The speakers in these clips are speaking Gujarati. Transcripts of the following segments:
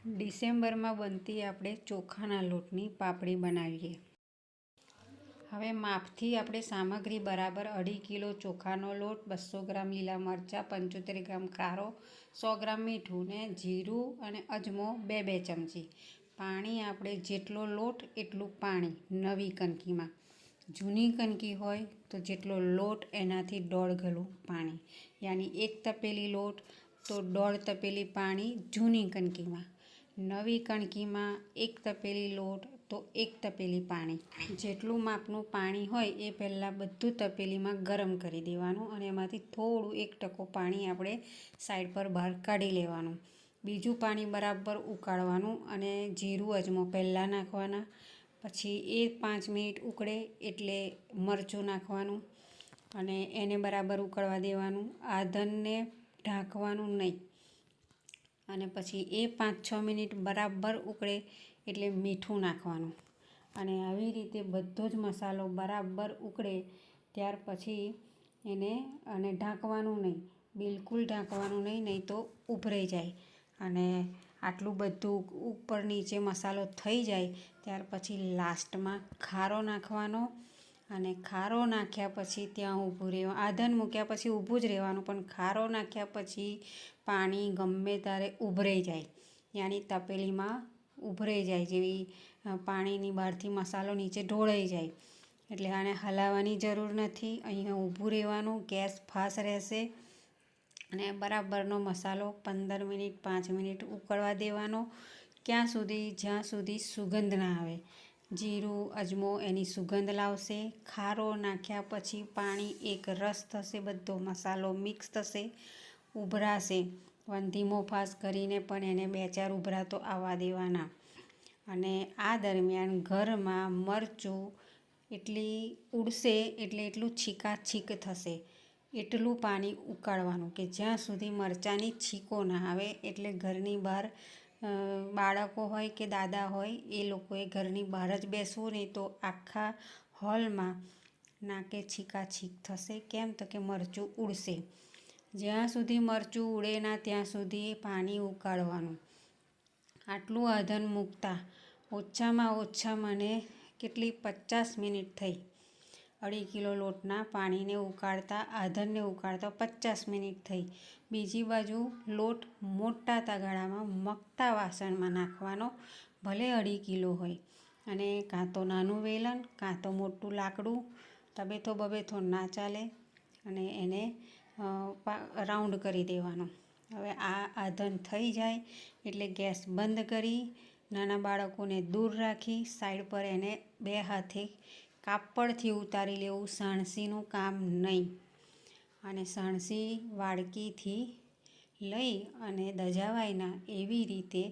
ડિસેમ્બરમાં બનતી આપણે ચોખાના લોટની પાપડી બનાવીએ। હવે માપથી આપણે સામગ્રી બરાબર 2.5 કિલો ચોખાનો લોટ, 200 ગ્રામ લીલા મરચાં, 75 ગ્રામ ખારો, 100 ગ્રામ મીઠું ને જીરું અને અજમો 2 ચમચી। પાણી આપણે જેટલો લોટ એટલું પાણી નવી કણકીમાં। જૂની કણકી હોય તો જેટલો લોટ એનાથી 1.5 ગણું પાણી, યાની 1 તપેલી લોટ તો 1.5 તપેલી પાણી જૂની કણકીમાં। નવી કણકીમાં 1 તપેલી લોટ તો 1 તપેલી પાણી। જેટલું માપનું પાણી હોય એ પહેલાં બધું તપેલીમાં ગરમ કરી દેવાનું અને એમાંથી થોડું 1% પાણી આપણે સાઈડ પર બહાર કાઢી લેવાનું। બીજું પાણી બરાબર ઉકાળવાનું અને જીરું અજમો પહેલાં નાખવાના। પછી એ 5 મિનિટ ઉકળે એટલે મરચું નાખવાનું અને એને બરાબર ઉકળવા દેવાનું। આધનને ઢાંકવાનું નહીં અને પછી એ 5-6 મિનિટ બરાબર ઉકળે એટલે મીઠું નાખવાનું અને આવી રીતે બધો જ મસાલો બરાબર ઉકળે ત્યાર પછી એને ઢાંકવાનું નહીં, બિલકુલ ઢાંકવાનું નહીં, નહીં તો ઉભરાઈ જાય। અને આટલું બધું ઉપર નીચે મસાલો થઈ જાય ત્યાર પછી લાસ્ટમાં ખારો નાખવાનો અને ખારો નાખ્યા પછી ત્યાં ઊભું રહેવાનું। આધન મૂક્યા પછી ઊભું જ રહેવાનું, પણ ખારો નાખ્યા પછી પાણી ગમે ત્યારે ઉભરાઈ જાય, યાની તપેલીમાં ઉભરાઈ જાય, જેવી પાણીની બહારથી મસાલો નીચે ઢોળાઈ જાય। એટલે આને હલાવવાની જરૂર નથી, અહીંયા ઊભું રહેવાનું, ગેસ ફાસ્ટ રહેશે અને બરાબરનો મસાલો 15 મિનિટ 5 મિનિટ ઉકળવા દેવાનો, જ્યાં સુધી સુગંધ ના આવે। જીરું અજમો એની સુગંધ લાવશે। ખારો નાખ્યા પછી પાણી એક રસ થશે, બધો મસાલો મિક્સ થશે, ઉભરાશે। પણ ધીમો ફાસ કરીને પણ એને 2-4 ઉભરા તો આવવા દેવાના। અને આ દરમિયાન ઘરમાં મરચું એટલી ઉડશે એટલે એટલું છીકાછીક થશે, એટલું પાણી ઉકાળવાનું કે જ્યાં સુધી મરચાંની છીકો ના આવે। એટલે ઘરની બહાર બાળકો હોય કે દાદા હોય એ લોકોએ ઘરની બહાર જ બેસવું, નહીં તો આખા હોલમાં નાકે છીકાછીક થશે। કેમ તો કે મરચું ઉડશે। જ્યાં સુધી મરચું ઉડે ના ત્યાં સુધી પાણી ઉકાળવાનું। આટલું આધન મૂકતા ઓછામાં ઓછા મને કેટલી 50 મિનિટ થઈ। 2.5 કિલો લોટના પાણીને ઉકાળતા, આધનને ઉકાળતા 50 મિનિટ થઈ। બીજી બાજુ લોટ મોટા તગાળામાં મગતા વાસણમાં નાખવાનો, ભલે 2.5 કિલો હોય, અને કાં તો નાનું વેલણ કાં તો મોટું લાકડું, તબેથો બબેથો ના ચાલે, અને એને રાઉન્ડ કરી દેવાનો। હવે આ આધન થઈ જાય એટલે ગેસ બંધ કરી નાના બાળકોને દૂર રાખી સાઈડ પર એને 2 હાથે કાપડથી ઉતારી લેવું, સાણસીનું કામ નહીં। અને સાણસી વાડકીથી લઈ અને દજાવાય ના એવી રીતે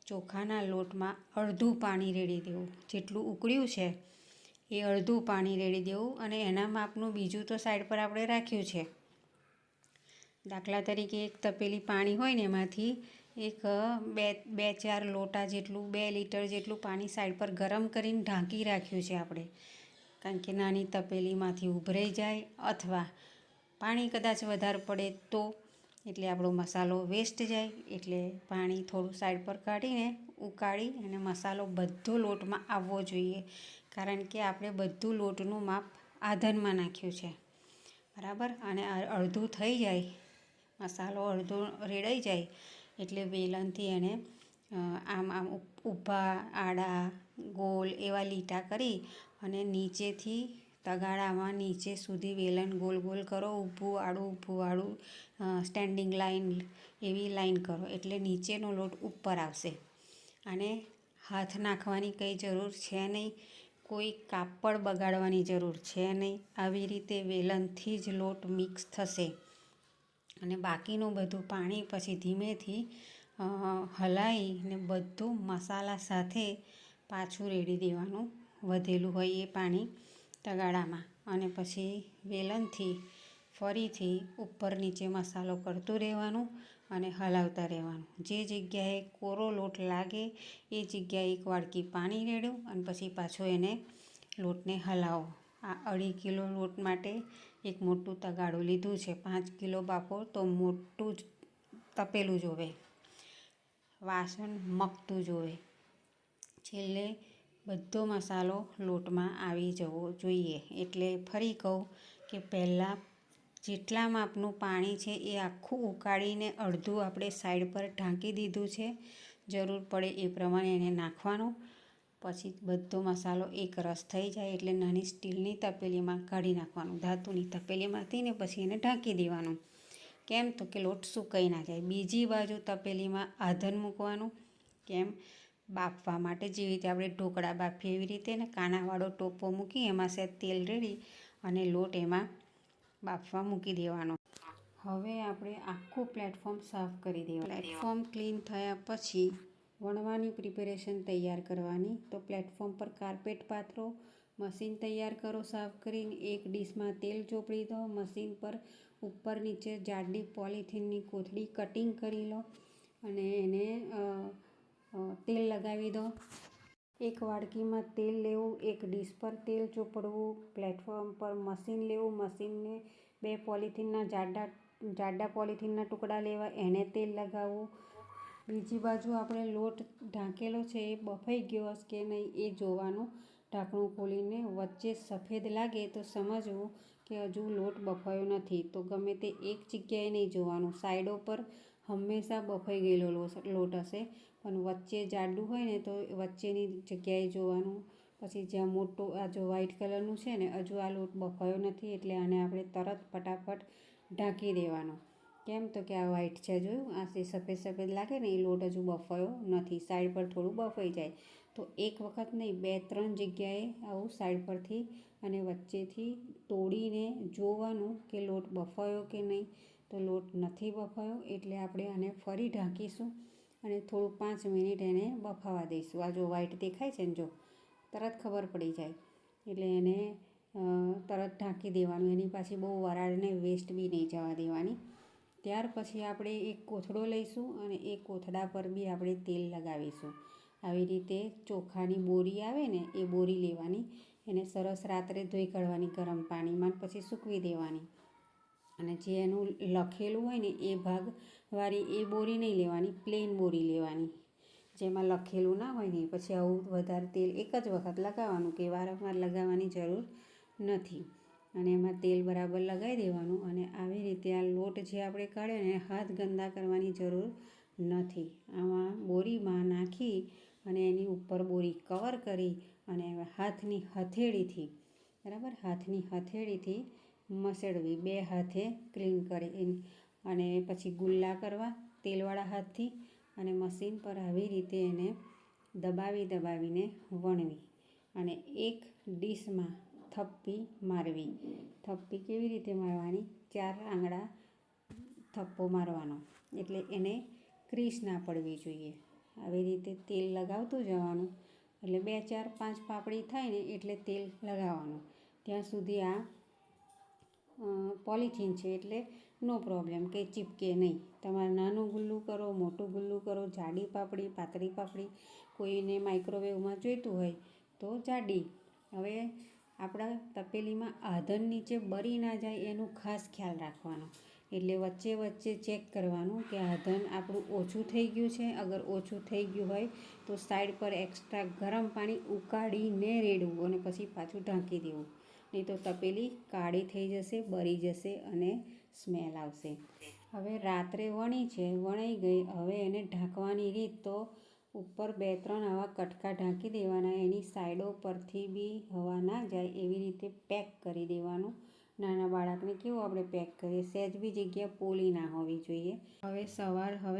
ચોખાના લોટમાં અડધું પાણી રેડી દેવું। જેટલું ઉકળ્યું છે એ અડધું પાણી રેડી દેવું અને એના માપનું બીજું તો સાઈડ પર આપણે રાખ્યું છે। દાખલા તરીકે 1 તપેલી પાણી હોય ને એમાંથી 2-4 લોટા જેટલું, 2 લીટર જેટલું પાણી સાઈડ પર ગરમ કરીને ઢાંકી રાખ્યું છે આપણે, કારણ કે નાની તપેલીમાંથી ઉભરાઈ જાય અથવા પાણી કદાચ વધારે પડે તો, એટલે આપણો મસાલો વેસ્ટ જાય। એટલે પાણી થોડું સાઈડ પર કાઢીને ઉકાળી અને મસાલો બધો લોટમાં આવવો જોઈએ, કારણ કે આપણે બધું લોટનું માપ આધનમાં નાખ્યું છે, બરાબર। અને અડધું થઈ જાય, મસાલો અડધો રેડાઈ જાય એટલે વેલણથી એને આમ ઊભા આડા ગોળ એવા લીટા કરી અને નીચેથી તગાળામાં નીચે સુધી વેલણ ગોળ ગોળ કરો, ઊભું આડું સ્ટેન્ડિંગ લાઈન એવી લાઈન કરો, એટલે નીચેનો લોટ ઉપર આવશે। અને હાથ નાખવાની કંઈ જરૂર છે નહીં, કોઈ કાપડ બગાડવાની જરૂર છે નહીં, આવી રીતે વેલણથી જ લોટ મિક્સ થશે। અને બાકીનું બધું પાણી પછી ધીમેથી હલાવીને બધું મસાલા સાથે પાછું રેડી દેવાનું, વધેલું હોય એ પાણી તગાળામાં, અને પછી વેલણથી ફરીથી ઉપર નીચે મસાલો કરતું રહેવાનું અને હલાવતા રહેવાનું। જે જગ્યાએ કોરો લોટ લાગે એ જગ્યાએ 1 વાડકી પાણી રેડ્યું અને પછી પાછો એને લોટને હલાવો। આ 2.5 કિલો લોટ માટે એક મોટું તગાળું લીધું છે, 5 કિલો બાફો તો મોટું જ તપેલું જોવે। વાસણ મકતું જોવે. છેલ્લે બધો મસાલો લોટમાં આવી જવો જોઈએ. એટલે ફરી કહું કે પહેલાં જેટલા માપનું પાણી છે એ આખું ઉકાળીને અડધું આપણે સાઈડ પર ઢાંકી દીધું છે. જરૂર પડે એ પ્રમાણે એને નાખવાનું. પછી બધો મસાલો એક રસ થઈ જાય એટલે નાની સ્ટીલની તપેલીમાં કાઢી નાખવાનું. ધાતુની તપેલીમાંથી ને પછી એને ઢાંકી દેવાનું. કેમ તો કે લોટ સુકાઈ ના જાય. બીજી બાજુ તપેલીમાં આધન મૂકવાનું. કેમ? બાફવા માટે. જેવી રીતે આપણે ઢોકળા બાફીએ એવી રીતે ને કાણાવાળો ટોપો મૂકી એમાં સેજ તેલ રેડી અને લોટ એમાં બાફવા મૂકી દેવાનો. હવે આપણે આખું પ્લેટફોર્મ સાફ કરી દેવાનું. પ્લેટફોર્મ ક્લીન થયા પછી વણવાની પ્રિપેરેશન તૈયાર કરવાની. તો પ્લેટફોર્મ પર કાર્પેટ પાથરો, મશીન તૈયાર કરો સાફ કરીને. એક ડીશમાં તેલ ચોપડી દો. મશીન પર ઉપર નીચે જાડી પોલિથીનની કોથળી કટિંગ કરી લો અને એને તેલ લગાવી દો. એક વાડકીમાં તેલ લેવું, એક ડીશ પર તેલ ચોપડવું, પ્લેટફોર્મ પર મશીન લેવું, મશીનને 2 પોલિથીનના જાડા પોલિથીનના ટુકડા લેવા, એને તેલ લગાવવું. બીજી બાજુ આપણે લોટ ઢાંકેલો છે એ બફાઈ ગયો હશે કે નહીં એ જોવાનું. ઢાંકણું ખોલીને વચ્ચે સફેદ લાગે તો સમજવું કે હજુ લોટ બફાયો નથી. તો ગમે તે એક જગ્યાએ નહીં જોવાનું. સાઈડો પર હંમેશા બફાઈ ગયેલો લોટ હશે, પણ વચ્ચે જાડું હોય ને તો વચ્ચેની જગ્યાએ જોવાનું. પછી જ્યાં મોટું આ જો વ્હાઈટ કલરનું છે ને હજુ આ લોટ બફાયો નથી એટલે આને આપણે તરત ફટાફટ ઢાંકી દેવાનો. કેમ તો કે આ વ્હાઈટ છે જોયું, આ જે સફેદ સફેદ લાગે ને એ લોટ હજુ બફાયો નથી. સાઈડ પર થોડું બફાઈ જાય તો એક વખત નહીં 2-3 જગ્યાએ આવું સાઈડ પરથી અને વચ્ચેથી તોડીને જોવાનું કે લોટ બફાયો કે નહીં. તો લોટ નથી બફાયો એટલે આપણે આને ફરી ઢાંકીશું અને થોડું 5 મિનિટ એને બફાવા દઈશું. આ જો વ્હાઈટ દેખાય છે ને, જો તરત ખબર પડી જાય એટલે એને તરત ઢાંકી દેવાનું. એની પાછી બહુ વરાળને વેસ્ટ બી નહીં જવા દેવાની. ત્યાર પછી આપણે એક કોથળો લઈશું અને એ કોથળા પર બી આપણે તેલ લગાવીશું. આવી રીતે ચોખાની બોરી આવે ને એ બોરી લેવાની, એને સરસ રાત્રે ધોઈ કાઢવાની ગરમ પાણીમાં, પછી સૂકવી દેવાની. અને જે એનું લખેલું હોય ને એ ભાગવાળી એ બોરી નહીં લેવાની, પ્લેન બોરી લેવાની જેમાં લખેલું ના હોય ને. પછી આવું વધારે તેલ એક જ વખત લગાવવાનું, કે વારંવાર લગાવવાની જરૂર નથી. અને એમાં તેલ બરાબર લગાવી દેવાનું. અને આવી રીતે આ લોટ જે આપણે કાઢ્યો ને હાથ ગંદા કરવાની જરૂર નથી. આમાં બોરીમાં નાખી અને એની ઉપર બોરી કવર કરી અને હાથની હથેળીથી બરાબર હાથની હથેળીથી મસળવી, 2 હાથે ક્લીન કરી અને પછી ગુલ્લા કરવા તેલવાળા હાથથી અને મશીન પર આવી રીતે એને દબાવીને વણવી અને એક ડીશમાં થપ્પી મારવી. થપ્પી કેવી રીતે મારવાની? 4 આંગળા થપ્પો મારવાનો એટલે એને ક્રીસ ના પડવી જોઈએ. આવી રીતે તેલ લગાવતું જવાનું એટલે 2, 4, 5 પાપડી થાય ને એટલે તેલ લગાવવાનું. ત્યાં સુધી આ પોલિથીન છે એટલે નો પ્રોબ્લેમ, કે ચીપકે નહીં. તમારે નાનું ગુલ્લું કરો, મોટું ગુલ્લું કરો, જાડી પાપડી, પાતળી પાપડી, કોઈને માઇક્રોવેવમાં જોઈતું હોય તો જાડી. હવે આપણા તપેલીમાં આધન નીચે બળી ના જાય એનું ખાસ ખ્યાલ રાખવાનો. એટલે વચ્ચે ચેક કરવાનું કે આધન આપણું ઓછું થઈ ગયું છે. અગર ઓછું થઈ ગયું હોય તો સાઈડ પર એક્સ્ટ્રા ગરમ પાણી ઉકાળીને રેડવું અને પછી પાછું ઢાંકી દેવું. નહીં તો તપેલી કાળી થઈ જશે, બળી જશે અને સ્મેલ આવશે. હવે રાત્રે વણાઈ ગઈ. હવે એને ઢાંકવાની રીત તો ઉપર 2-3 આવા કટકા ઢાંકી દેવાના. એની સાઈડો પરથી બી હવા ના જાય એવી રીતે પેક કરી દેવાનું. નાના બાળકને કેવું આપણે પેક કરીએ, સહેજ બી જગ્યા પોલી ના હોવી જોઈએ. હવે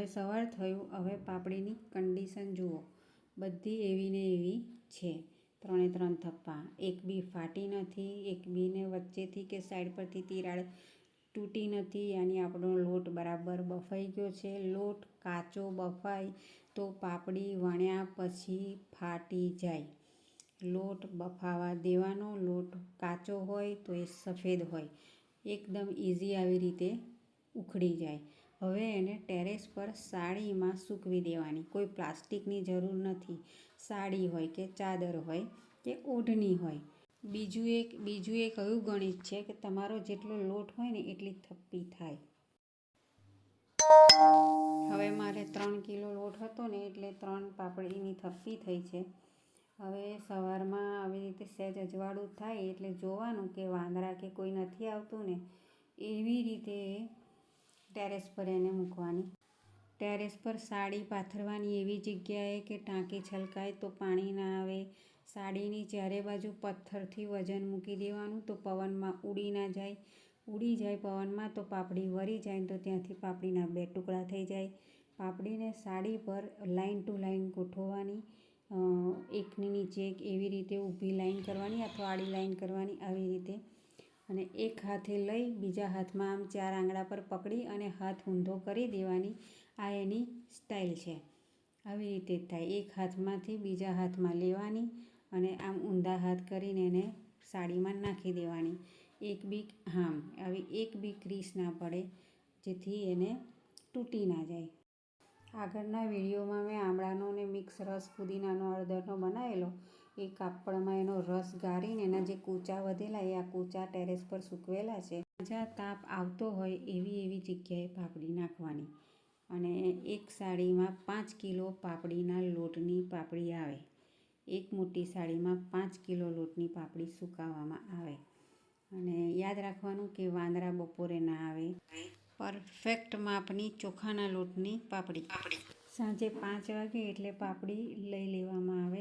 સવાર થયું. હવે પાપડીની કન્ડિશન જુઓ, બધી એવી ને એવી છે. 3 થપ્પા, એક બી ફાટી નથી, એક બીને વચ્ચેથી કે સાઈડ પરથી તિરાડ તૂટી નથી. આની આપણો લોટ બરાબર બફાઈ ગયો છે. લોટ કાચો બફાય તો પાપડી વણ્યા પછી ફાટી જાય. લોટ બફાવા દેવાનો. લોટ કાચો હોય તો એ સફેદ હોય, એકદમ ઇઝી આવી રીતે ઉખડી જાય. હવે એને ટેરેસ પર સાડીમાં સૂકવી દેવાની. કોઈ પ્લાસ્ટિકની જરૂર નથી. સાડી હોય કે ચાદર હોય કે ઓઢણી હોય. બીજું એક એવું ગણિત છે કે તમારો જેટલો લોટ હોય ને એટલી થપ્પી થાય. હવે મારે 3 કિલો લોટ હતો ને એટલે 3 પાપડીની થપ્પી થઈ છે. હવે સવારમાં આવી રીતે સહેજ અજવાળું થાય એટલે જોવાનું કે વાંદરા કે કોઈ નથી આવતું ને, એવી રીતે ટેરેસ પર એને મૂકવાની. ટેરેસ પર સાડી પાથરવાની એવી જગ્યાએ કે ટાંકી છલકાય તો પાણી ના આવે. સાડીની ચારે બાજુ પથ્થરથી વજન મૂકી દેવાનું તો પવનમાં ઉડી ના જાય. ઉડી જાય પવનમાં તો પાપડી વળી જાય તો ત્યાંથી પાપડીના 2 ટુકડા થઈ જાય. પાપડીને સાડી પર લાઇન ટુ લાઇન ગોઠવવાની, એકની નીચે એક એવી રીતે ઊભી લાઈન કરવાની અથવા આડી લાઈન કરવાની, આવી રીતે. અને એક હાથે લઈ બીજા હાથમાં આમ 4 આંગળા પર પકડી અને હાથ ઊંધો કરી દેવાની. આ એની સ્ટાઇલ છે. આવી રીતે જ થાય. એક હાથમાંથી બીજા હાથમાં લેવાની અને આમ ઊંધા હાથ કરીને એને સાડીમાં નાખી દેવાની. આવી એક બી ક્રીસ ના પડે, જેથી એને તૂટી ના જાય. આગળના વિડીયોમાં મેં આમળાનો ને મિક્સ રસ પુદીનાનો હળદરનો બનાવેલો. એ કાપડમાં એનો રસ ગાળીને એના જે કૂચા વધેલા એ આ કૂચા ટેરેસ પર સૂકવેલા છે. જ્યાં તાપ આવતો હોય એવી જગ્યાએ પાપડી નાખવાની. અને એક સાડીમાં 5 કિલો પાપડીના લોટની પાપડી આવે. એક મોટી સાડીમાં 5 કિલો લોટની પાપડી સુકાવવામાં આવે. અને યાદ રાખવાનું કે વાંદરા બપોરે ના આવે. પરફેક્ટ માપની ચોખાના લોટની પાપડી. સાંજે 5 વાગે એટલે પાપડી લઈ લેવામાં આવે.